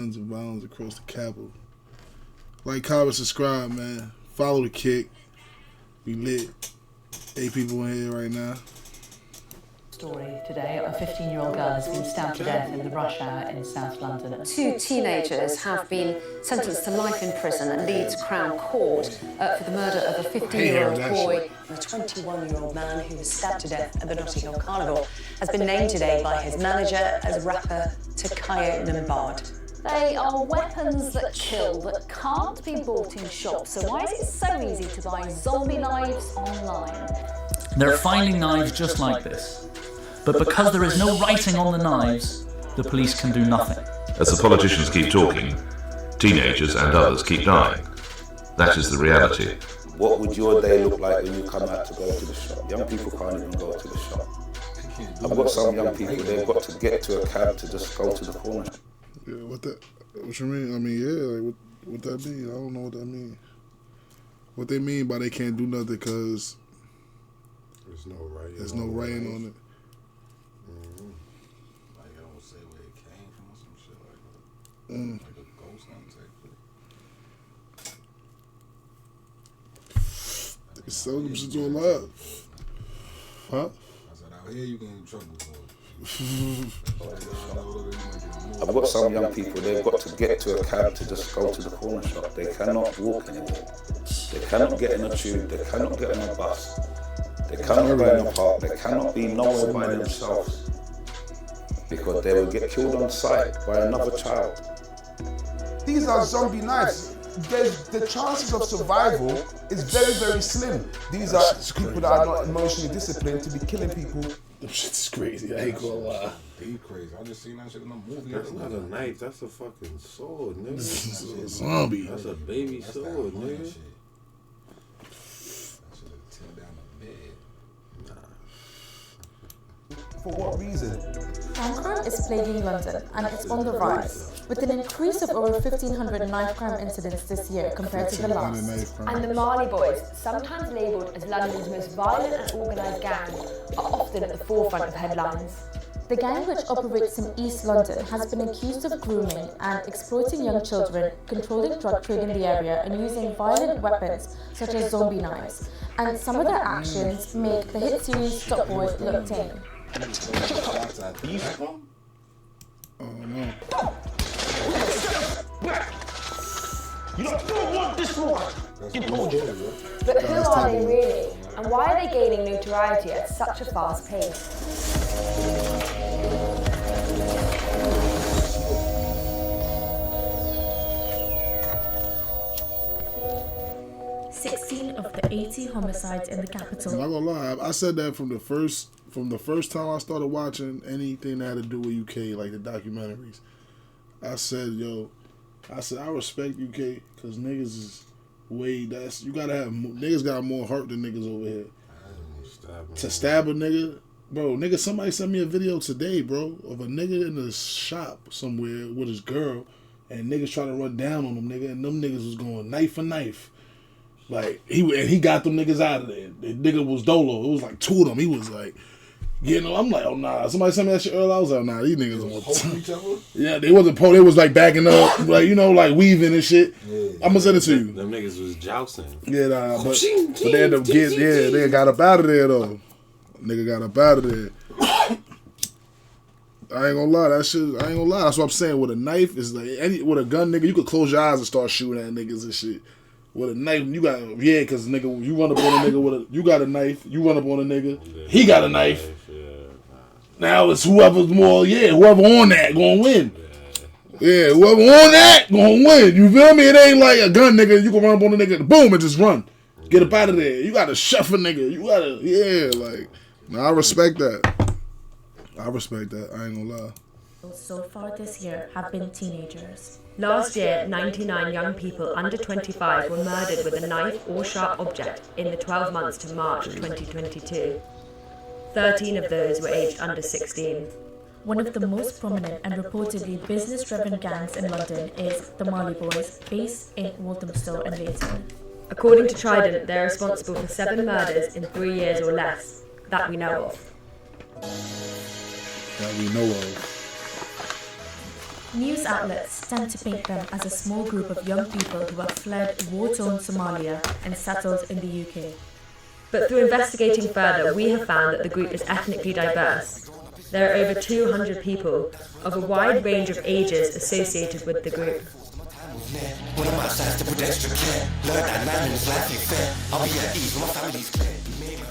of violence across the capital. Like, comment, subscribe, man. Follow the kick. We lit. 8 people in here right now. Story today, a 15-year-old girl has been stabbed to death in the rush hour in South London. 2 teenagers have been sentenced to life in prison at Leeds Crown Court for the murder of a 15-year-old boy and a 21-year-old man who was stabbed to death at the Notting Hill Carnival has been named today by his manager as rapper Takayo Lombard. They are weapons that kill, that can't be bought in shops. So why is it so easy to buy zombie knives online? They're finding knives just like this. But because there is no writing on the knives, the police can do nothing. As the politicians keep talking, teenagers and others keep dying. That is the reality. What would your day look like when you come out to go to the shop? Young people can't even go to the shop. I've got some young people, they've got to get to a cab to just go to the corner. Yeah, what you mean? I mean, yeah, like, what that mean? I don't know what that mean. What they mean by they can't do nothing because there's no writing. There's no writing on it. Like, I don't say where it came from or some shit like that. Like a ghost hunting type. They sell them shit to a lot. Huh? I said, out here you get in trouble for it. I've got some young people, they've got to get to a cab to just go to the corner shop. They cannot walk anymore. They cannot get in a tube, they cannot get on a bus. They cannot go in a park, they cannot be nowhere by themselves. Because they will get killed on sight by another child. These are zombie knives. The chances of survival is very, very slim. These are people that are not emotionally disciplined to be killing people. Them shit's crazy, I ain't gonna lie. They crazy. I just seen that shit in a movie. That's not a knife, that's a fucking sword, nigga. This is a zombie. That's a baby sword, nigga. That shit tear down the bed. For what reason? Crime is plaguing London and it's on the rise, with an increase of over 1,500 knife crime incidents this year compared to the last. And the Marley Boys, sometimes labelled as London's most violent and organised gang, are often at the forefront of headlines. The gang, which operates in East London, has been accused of grooming and exploiting young children, controlling drug trade in the area and using violent weapons such as zombie knives. And some of their actions make the hit series Top Boy look tame. Oh no. You don't want this one! But who are they really? And why are they gaining notoriety at such a fast pace? 16 of the 80 homicides in the capital. I'm not gonna lie, I said that from the first time I started watching anything that had to do with UK, like the documentaries. I said, I respect UK because niggas is you gotta have, niggas got more heart than niggas over here. To stab a nigga, bro, somebody sent me a video today, bro, of a nigga in a shop somewhere with his girl, and niggas trying to run down on them, nigga, and them niggas was going knife for knife. Like, he got them niggas out of there. The nigga was dolo. It was like 2 of them. He was like, I'm like, oh nah. Somebody sent me that shit earlier. I was like, nah, these niggas poking each other? Yeah, they wasn't poking. They was like backing up, like, like weaving and shit. Yeah, I'm gonna send it to you. Them niggas was jousting. Yeah, nah, but they had to they got up out of there though. Nigga got up out of there. I ain't gonna lie, That's what I'm saying. With a knife, is like with a gun, nigga, you could close your eyes and start shooting at niggas and shit. With a knife, you got cause nigga, you run up on a nigga you got a knife. You run up on a nigga, he got a knife. Now it's whoever on that gonna win. Yeah, whoever on that gonna win. You feel me? It ain't like a gun, nigga. You can run up on a nigga, boom, and just run. Get up out of there. You gotta shuffle, nigga. You gotta, I respect that. I ain't gonna lie. So far this year have been teenagers. Last year, 99 young people under 25 were murdered with a knife or sharp object in the 12 months to March 2022. 13 of those were aged under 16. One of the most prominent and reportedly business-driven gangs in London is the Marley Boys, based in Walthamstow and Leighton. According to Trident, they're responsible for 7 murders in 3 years or less, that we know of. That we know of. News outlets tend to paint them as a small group of young people who have fled war-torn Somalia and settled in the UK. But through investigating further, we have found that the group is ethnically diverse. There are over 200 people of a wide range of ages associated with the group.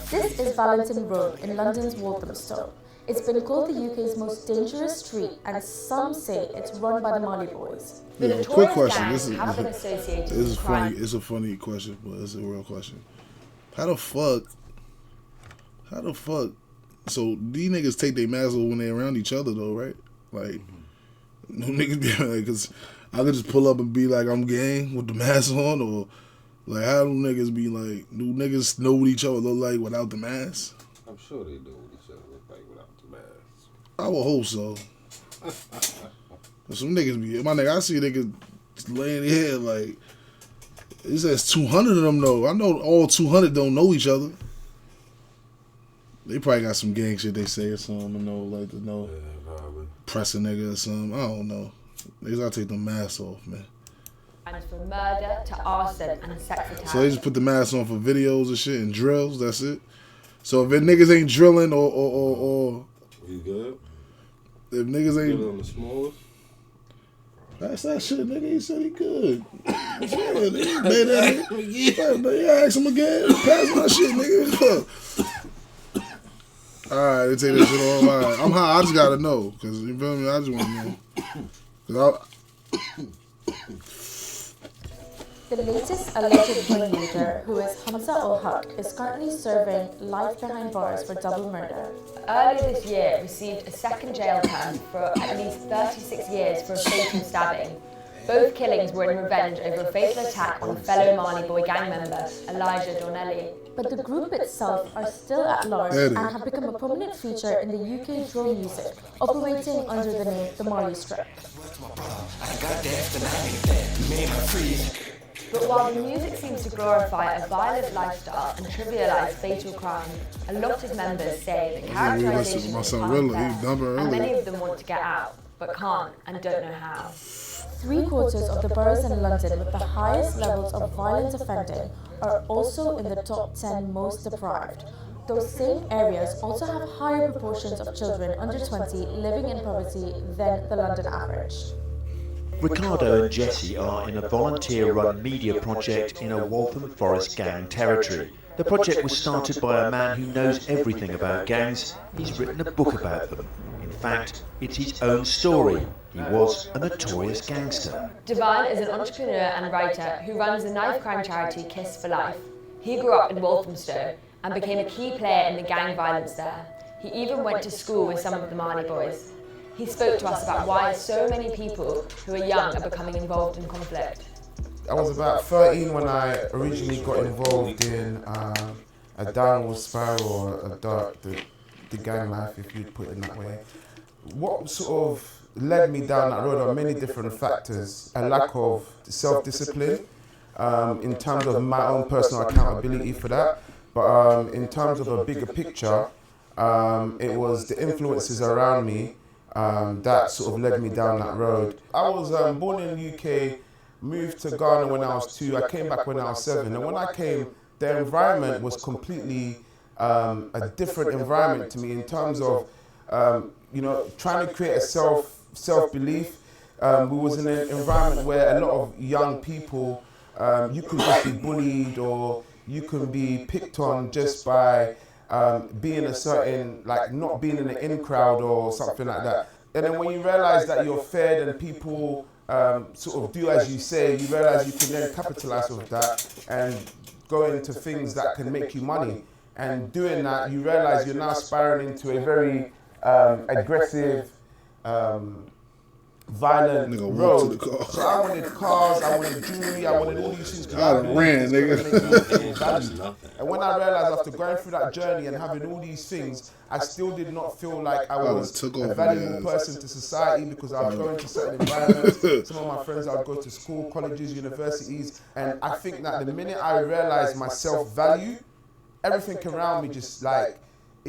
This is Valentin Road in London's Walthamstow. It's been called the UK's most dangerous street, and some say it's run by the Mali boys. Yeah, quick question. This is funny. It's a funny question, but it's a real question. How the fuck? So these niggas take their masks off when they around each other, though, right? Like, no niggas be like, because I could just pull up and be like, I'm gang with the mask on, or like, how do niggas be like? Do niggas know what each other look like without the mask? I'm sure they do what each other look like without the mask. I would hope so. Some niggas be, my nigga, I see niggas laying their head like, it says 200 of them though. I know all 200 don't know each other. They probably got some gang shit they say or something, like press a nigga or something. I don't know. They gotta take the mask off, man. And from murder to arson and sex attacks. So they just put the mask on for videos and shit and drills, that's it. So if niggas ain't drilling or you good? If niggas ain't drilling on the smallest? That's that shit, nigga. He said he good. Yeah, ask him again. Pass my shit, nigga. Alright, they take that shit off. Right. I'm high. I just gotta know. Because, you feel me? I just want to know. The latest alleged ringleader, who is Hamza al-Haq, is currently serving life behind bars for double murder. Earlier this year, received a second jail term for at least 36 years for a fatal stabbing. Both killings were in revenge over a fatal attack on fellow Mali boy gang member Elijah Donnelly. But the group itself are still at large and have become a prominent feature in the UK drill music, operating under the name the Malistrip. But while the music seems to glorify a violent lifestyle and trivialise fatal crime, a lot of members say that characterisation is unfair, and many of them want to get out, but can't and don't know how. 3/4 of the boroughs in London with the highest levels of violent offending are also in the top 10 most deprived. Those same areas also have higher proportions of children under 20 living in poverty than the London average. Ricardo and Jesse are in a volunteer-run media project in a Waltham Forest gang territory. The project was started by a man who knows everything about gangs. He's written a book about them. In fact, it's his own story. He was a notorious gangster. Divine is an entrepreneur and writer who runs the knife crime charity Kiss for Life. He grew up in Walthamstow and became a key player in the gang violence there. He even went to school with some of the Mali boys. He spoke to us about why so many people who are young are becoming involved in conflict. I was about 13 when I originally got involved in a downward spiral or the gang life, if you'd put it that way. What sort of led me down that road are many different factors. A lack of self-discipline in terms of my own personal accountability for that. But in terms of a bigger picture, it was the influences around me that sort of led me down that road. I was born in the UK, moved to Ghana when I was 2, I came back when I was 7, and when I came, the environment was completely a different environment to me in terms of, trying to create a self-belief. We was in an environment where a lot of young people, you could just be bullied or you can be picked on just by being a certain, like not being in the in crowd or something like that. And then when you realize that you're fed and people sort of do as you say, you realize you can then capitalize off that and go into things that can make you money. And doing that, you realize you're now spiraling into a very aggressive, violent road. So I wanted cars, I wanted jewelry, I wanted all these things. I ran, nigga. And when I realized after going through that journey and having all these things, I still did not feel like I was a valuable person to society because I was going to certain environments. Some of my friends, I would go to school, colleges, universities, and I think that the minute I realized my self-value, everything around me just like,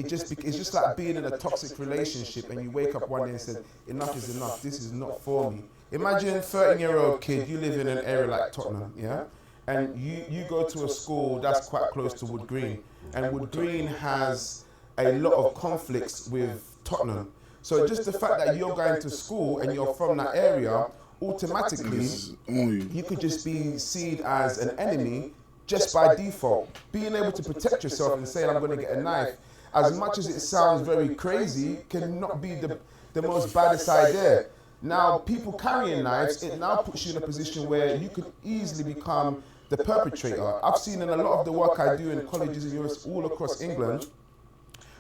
it's just like being in a toxic relationship and you wake up one day and say, enough is enough, this is not for me. Imagine a 13-year-old kid, you live in an area like Tottenham, yeah? And you go to a school that's quite close to Wood Green, and Wood Green has a lot of conflicts with Tottenham. So just the fact that you're going to school and you're from that area, automatically you could just be seen as an enemy just by default. Being able to protect yourself and say, I'm going to get a knife, as much as it sounds very crazy, cannot be the most baddest idea. Now, people carrying knives, it now puts you in a position where you could easily become the perpetrator. I've seen in a lot of the work I do in colleges and universities all across England,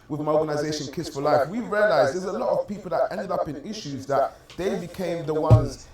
with my organisation Kids for Life, we realised there's a lot of people that ended up in issues that they became the ones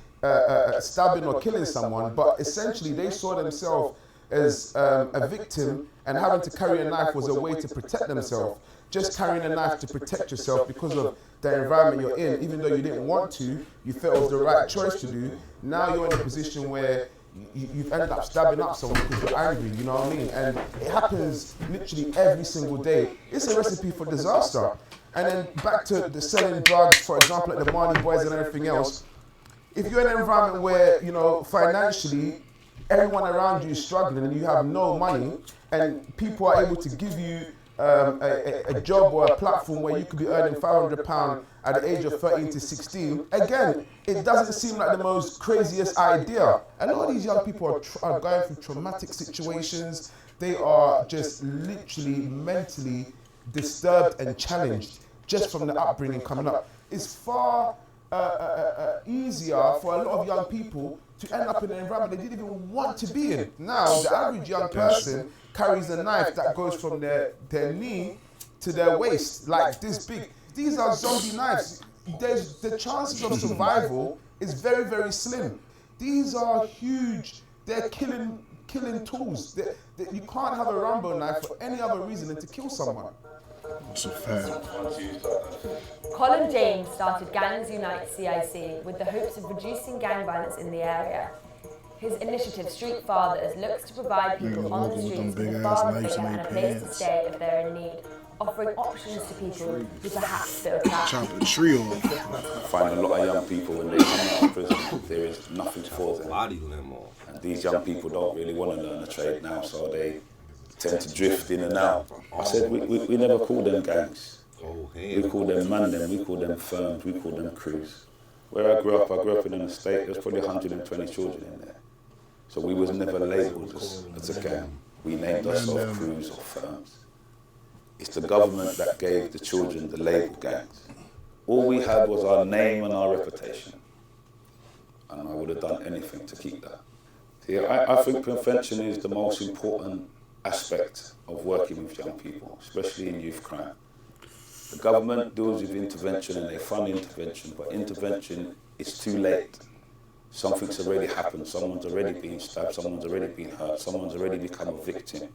stabbing or killing someone, but essentially they saw themselves as a victim, and having to carry a knife was a way to protect themselves. Just carrying a knife to protect yourself because of the environment you're in, even though you didn't want to, you felt it was the right choice to do. Now you're in a position where you've ended up stabbing up someone because you're angry, you know what I mean? And it happens literally every single day. It's a recipe for disaster. And then back to the selling drugs, for example, like the Marley Boys and everything else. If you're in an environment where, you know, financially, everyone around you is struggling and you have no money, and people are able to give you a job or a platform where you could be earning £500 at the age of 13 to 16, again, it doesn't seem like the most craziest idea. A lot of these young people are going through traumatic situations. They are just literally mentally disturbed and challenged just from the upbringing coming up. It's far easier for a lot of young people to end up in an environment they didn't even want to be in. Now, the average young person carries a knife that goes from their knee to their waist, like this big. These are zombie knives. The chances of survival is very, very slim. These are huge. They're killing tools. You can't have a Rambo knife for any other reason than to kill someone. That's a fact. Colin James started Gangs Unite CIC with the hopes of reducing gang violence in the area. His initiative, Street Fathers, looks to provide people on the streets with a father figure and a place to stay if they're in need, offering options to people who perhaps feel trapped. Chop a tree off. I find a lot of young people, when they come out of prison, there is nothing for them. And these young people don't really want to learn a trade now, so they tend to drift in and out. I said, we never call them gangs. We call them mandem, we call them firms, we call them crews. Where I grew up in an estate, there's probably 120 children in there. So we was never labelled as a gang. We named ourselves crews or firms. It's the government that gave the children the label gangs. All we had was our name and our reputation. And I would have done anything to keep that. See, I think prevention is the most important aspect of working with young people, especially in youth crime. The government deals with intervention and they fund intervention, but intervention is too late. Something's already happened, someone's already been stabbed, someone's already been hurt, someone's already become a victim.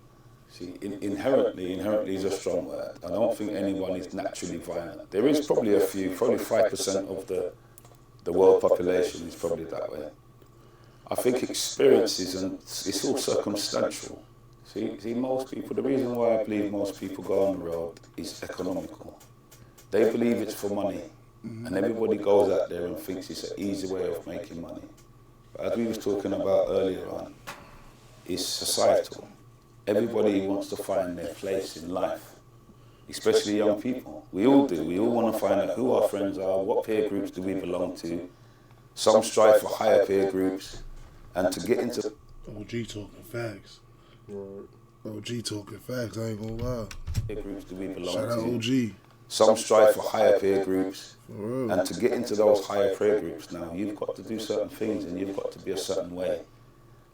See, inherently is a strong word. I don't think anyone is naturally violent. There is probably a few, probably 5% of the world population is probably that way. I think experiences, and it's all circumstantial. See, most people, the reason why I believe most people go on the road is economical. They believe it's for money. And everybody goes out there and thinks it's an easy way of making money. But as we was talking about earlier on, it's societal. Everybody wants to find their place in life, especially young people. We all do. We all want to find out who our friends are, what peer groups do we belong to. Some strive for higher peer groups, and to get into... OG talking facts. OG talking facts, I ain't gonna lie. Peer groups do we belong Shout out to. OG. Some strive for higher peer groups, and to get into those higher peer groups now, you've got to do certain things and you've got to be a certain way.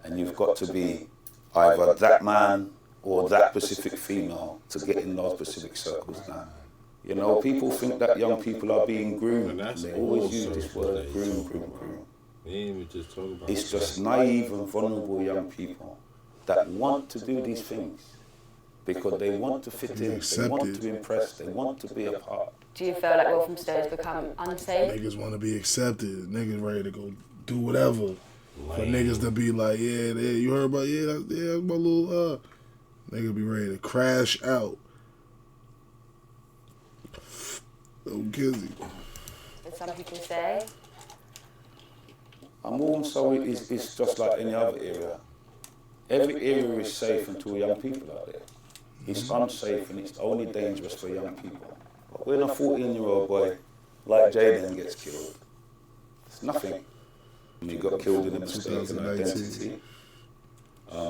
And you've got to be either that man or that specific female to get in those specific circles now. You know, people think that young people are being groomed, and they always use this word, groom. It's just naive and vulnerable young people that want to do these things. Because they want to fit in, they want to impress, they want to be a part. Do you feel like Walthamstow has become unsafe? Niggas want to be accepted. Niggas ready to go do whatever. For niggas to be like, yeah, you heard about, that's my little, niggas be ready to crash out. Oh, Kizzy. As some people say. And Walthamstow is just like any other area. Every area is safe until young people out there. It's unsafe and it's only dangerous for young people. But when a 14-year-old boy like Jaden gets killed, it's nothing. He got killed in a mistaken identity.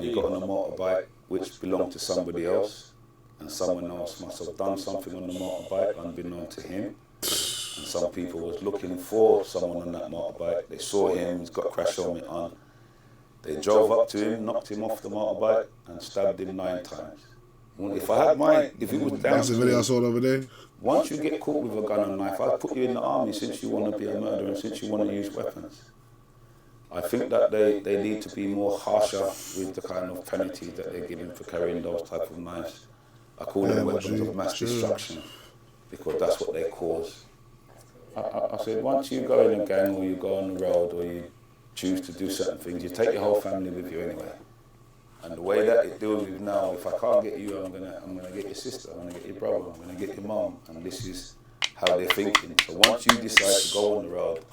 He got on a motorbike which belonged to somebody else, and someone else must have done something on the motorbike unbeknown to him. And some people was looking for someone on that motorbike. They saw him, he's got a crash helmet on. They drove up to him, knocked him off the motorbike, and stabbed him 9 times. If I had mine, if it was down That's the video I saw over there. Once you get caught with a gun and knife, I'd put you in the army since you want to be a murderer and since you want to use weapons. I think that they need to be more harsher with the kind of penalties that they're giving for carrying those type of knives. I call them weapons of mass destruction because that's what they cause. I said, once you go in a gang or you go on the road or you choose to do certain things, you take your whole family with you anyway. And the way that it deals with now, if I can't get you, I'm gonna get your sister, I'm gonna get your brother, I'm gonna get your mum, and this is how they're thinking. So once you decide to go on the road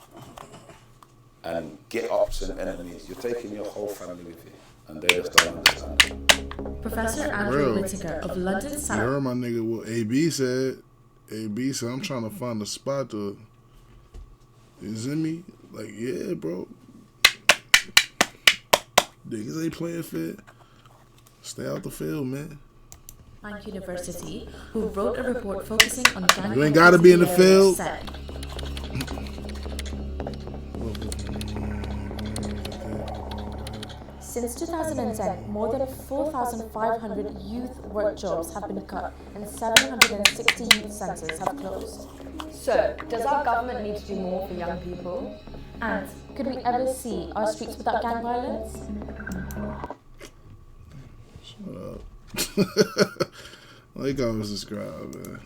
and get ups and enemies, you're taking your whole family with you, and they just don't understand. Professor Andrew Whittaker of London South. You heard my nigga what AB said. AB said, I'm trying to find a spot to. You see me? Like, yeah, bro. Niggas ain't playing fair. Stay out the field, man. Bank University, who wrote a report focusing on gang. You ain't gotta be in the field. Since 2010, more than 4,500 youth work jobs have been cut and 760 youth centres have closed. So, does our government need to do more for young people? And could we ever see our streets without gang violence? Shut up. Like I was described, man.